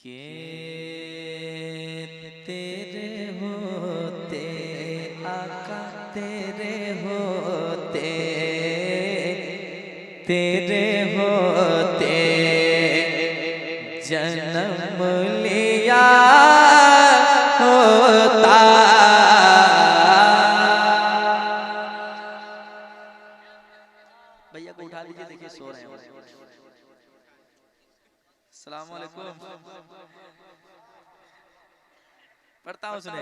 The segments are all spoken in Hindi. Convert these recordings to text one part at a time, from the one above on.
के तेरे होते आका तेरे होते जन्म लिया होता। भैया को उठा लीजिए, देखिए सो रहे हैं। अस्सलाम वालेकुम। पढ़ता हूँ, सुने।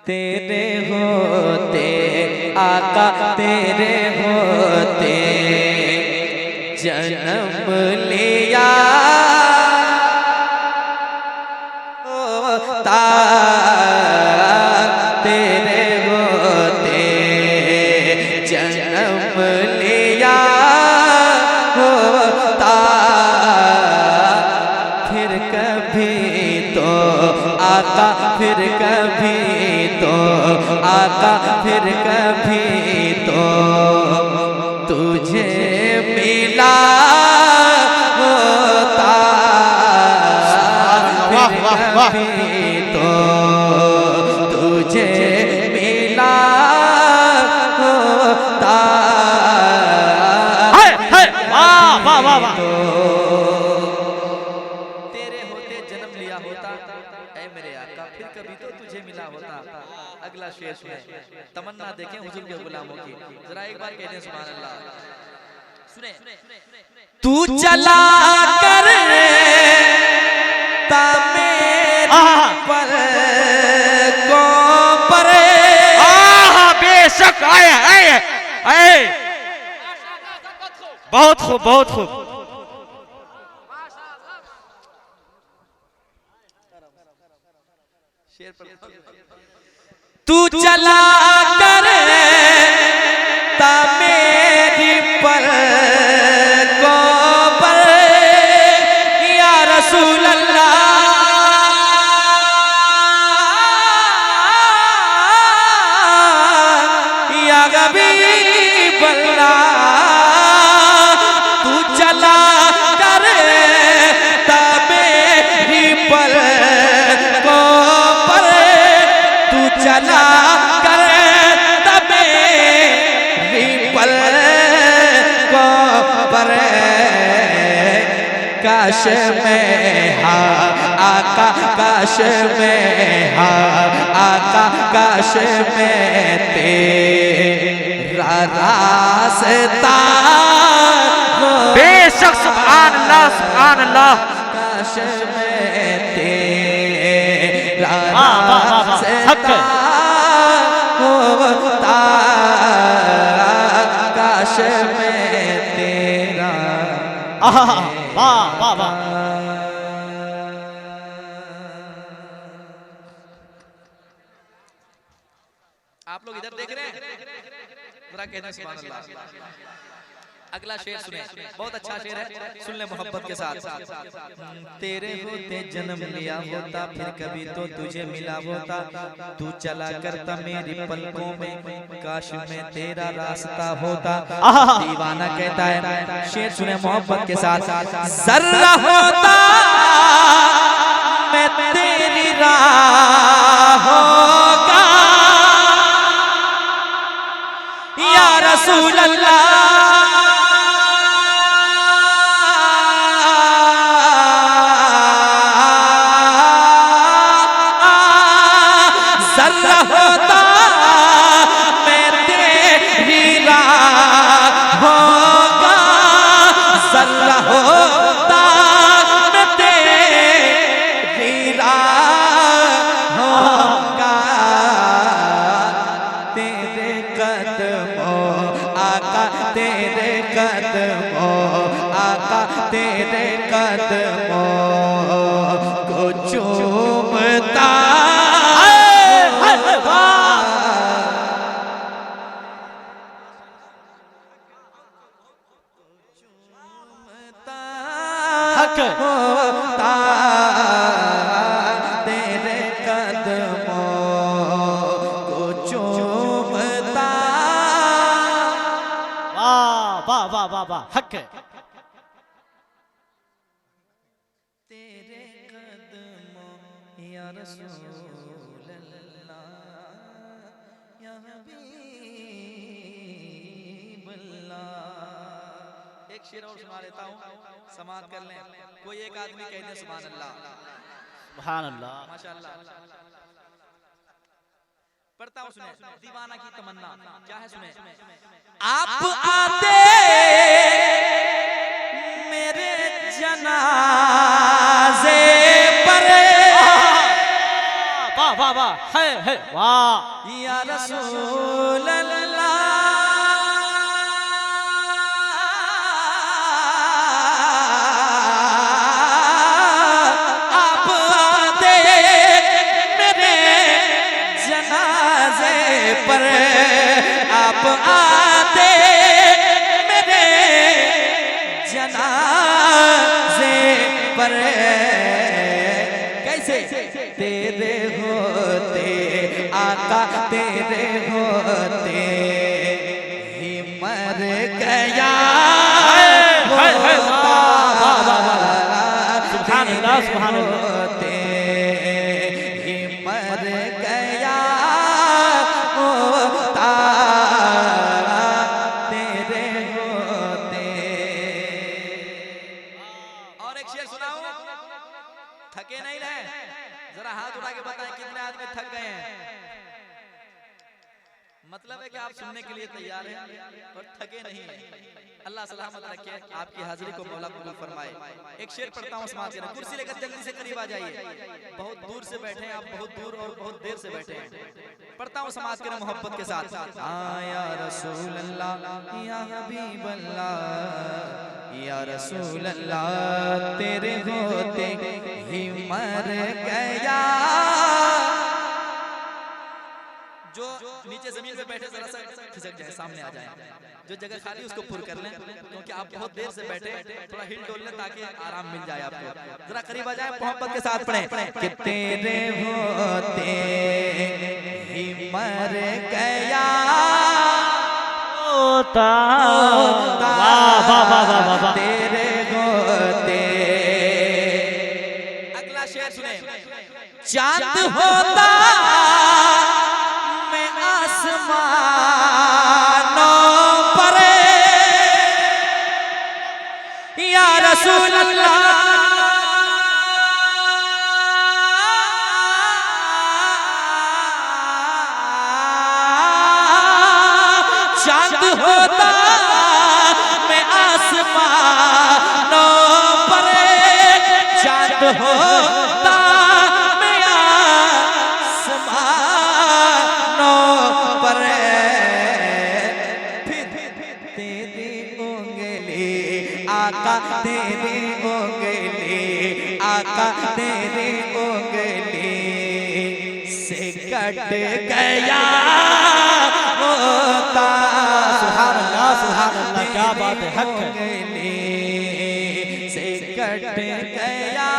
तेरे होते आका तेरे होते जन्म लिया होता। तेरे होते जन्म लिया होता। फिर कभी तो आका, फिर कभी तो आका, फिर कभी तो तुझे मिला होता। फिर कभी तो तुझे मिला होता। वाह वाह वाह। तेरे होते जन्म लिया होता ऐ मेरे आका, फिर कभी तो तुझे मिला होता। अगला शेर सुने, तमन्ना देखें हुजूर के गुलामों की, जरा एक बार कह दें सुभान अल्लाह। सुने, तू चला कर पर को पर बेशक आए आए आए। बहुत खूब बहुत खूब। तू चला कर मेरी पर को पर या रसूल अल्लाह, या हबीब अल्लाह। तू चला कर मेरी पर को पर, तू चला कर पल को पर। काश में हा आका, काश में हा आका, काश में तेरा रास्ता बेशक सुभान अल्लाह सुभान अल्लाह। काश में तेरा रास्ता होता। काश में तेरा। वाह वाह वाह। आप लोग इधर देख रहे हैं, जरा कहते हैं सुभान अल्लाह। अगला शेर सुने, बहुत अच्छा शेर है, सुन ले मोहब्बत के साथ। तेरे होते जन्म लिया होता, फिर कभी तो तुझे मिला होता। तू चला करता मेरी पलकों में, काश में तेरा रास्ता होता। दीवाना कहता है, शेर सुने मोहब्बत के साथ। जर्रा होता मैं तेरी राहों या रसूल अल्लाह। जर्रा होता मैं तेरी राहों का, जर्रा होता मैं तेरी राहों का। तेरे कदमों आका, तेरे कदमों आका, तेरे कदमों को चूमता। होता तेरे कदमों को चूमता। वाह वाह वाह वाह वाह। हक है। तेरे कदमों रसूल अल्लाह या हबीब अल्लाह। एक शेर और सुना लेता हूँ, समाप्त कर लें। कोई एक आदमी कह दे सुभान अल्लाह। सुभान अल्लाह। माशाअल्लाह। पढ़ता हूँ, सुने। दीवाना की तमन्ना क्या है, सुने। आप आते मेरे जनाजे पर, वाह वाह वाह, है वाह। या रसूल अल्लाह आप आते मेरे जनाजे पर, आप आते मेरे जनाजे पर। कैसे? तेरे होते आका, तेरे होते ही मर गया सुभान अल्लाह, सुभान अल्लाह। होते ही मर गया होता, तेरे होते। और एक शेर सुनाऊं, थके नहीं रहे? जरा हाथ उठा के बताएं कितने आदमी थक गए हैं। मतलब है कि आप सुनने के लिए तैयार हैं और थके नहीं हैं। अल्लाह सलामत रखे, आपकी हाजिरी को मौला कबूल फरमाए। एक शेर पढ़ता हूँ, समाज के। कुर्सी लेकर जल्दी से करीब आ जाइए। बहुत दूर से बैठे हैं आप, बहुत दूर और बहुत देर से बैठे हैं। पढ़ता हूँ, समाज के मोहब्बत के साथ। या रसूल अल्लाह या हबीब अल्लाह, या रसूल अल्लाह तेरे होते ही मर गया। जो नीचे जमीन पे बैठे जरा सा खिसक जाए, सामने आ जाए। जो जगह खाली उसको पुर कर लें, क्योंकि आप बहुत देर से बैठे। थोड़ा हिल डोल लें ताकि आराम मिल जाए आपको। जरा करीब आ जाए, मोहब्बत के साथ पढ़ें कि तेरे होते ही मर गया होता। वाह वाह वाह वाह वाह। तेरे होते। अगला शेर सुने। चांद होता मैं आसमानों पर, या रसूल अल्लाह चांद होता मैं आसमानों पर, चांद होता मैं आसमानों पर। फिर तेरी उंगली आका, तेरी उंगली आका, तेरी उंगली से कट गया होता। सुभान अल्लाह, सुभान अल्लाह, क्या बात है, हक है। उंगली से कट गया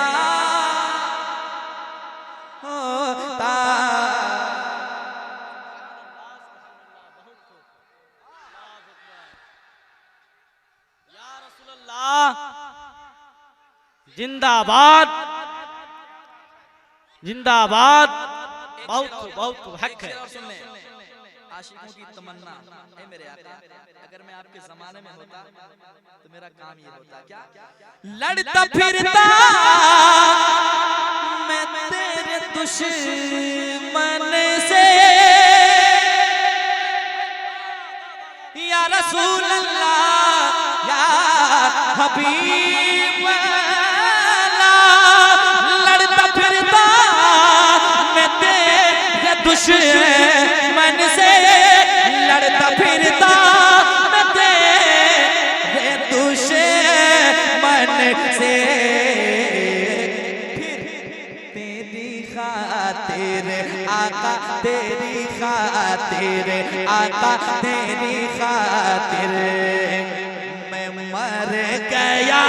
होता। या रसूल अल्लाह जिंदाबाद, जिंदाबाद। बहुत खूब, बहुत खूब, हक है। सुन ले, आशिकों की तमन्ना है मेरे आका, अगर मैं आपके जमाने में होता तो मेरा काम ये होता। क्या? लड़ता फिरता मैं तेरे दुश्मन से, या रसूल अल्लाह या हबीब अल्लाह। लड़ता फिरता मैं तेरे दुश्मन से, लड़ता फिरता मैं तेरे दुश्मन से। फिर तेरी खातिर आका, तेरी खातिर आका, तेरी खातिर मैं मर गया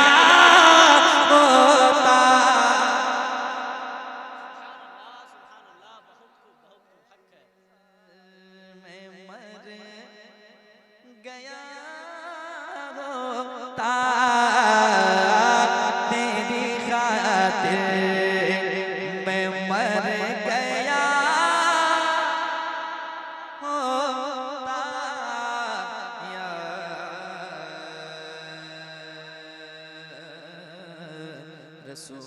होता। मैं मर गया होता तेरी खातिर मैं मर रसूल